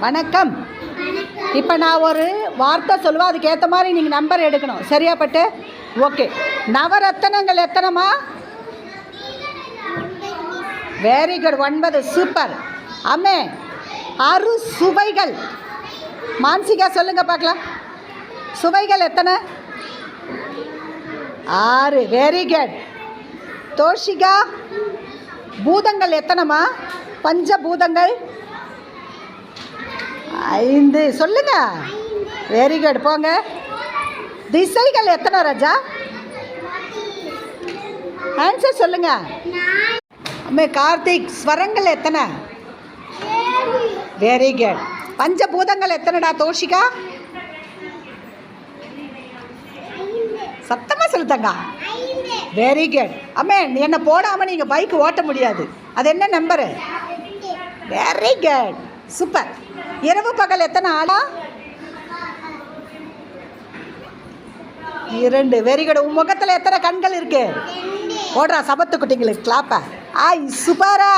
வணக்கம். இப்போ நான் ஒரு வார்த்தை சொல்லுவேன், அதுக்கு ஏற்ற மாதிரி நீங்கள் நம்பர் எடுக்கணும். சரியா பட்டு? ஓகே. நவரத்தனங்கள் எத்தனைமா? Very good, 9. சூப்பர். அம்மே, அறு சுவைகள். மான்சிகா சொல்லுங்க பார்க்கலாம். சுவைகள் எத்தனை? 6. Very good. தோஷிகா, பூதங்கள் எத்தனைமா? பஞ்சபூதங்கள் 5. சொல்லுங்க. Very good. போங்க. திசைகள் எத்தனை ராஜா? ஆன்சர் சொல்லுங்க. அம்மே கார்த்திக், ஸ்வரங்கள் எத்தனை? Very good. பஞ்சபூதங்கள் எத்தனைடா தோஷிகா? சத்தமாக சொல்லுத்தாங்க. Very good. அம்மே, என்னை போடாமல் நீங்கள் பைக் ஓட்ட முடியாது. அது என்ன நம்பரு? Very good. சூப்பர். இரவு பகல் எத்தனை ஆளா? 2. Very good. உன் முகத்தில் எத்தனை கண்கள் இருக்கு? ஓடுறா சபத்து குட்டிங்களுக்கு கிளாப்ப. சூப்பரா.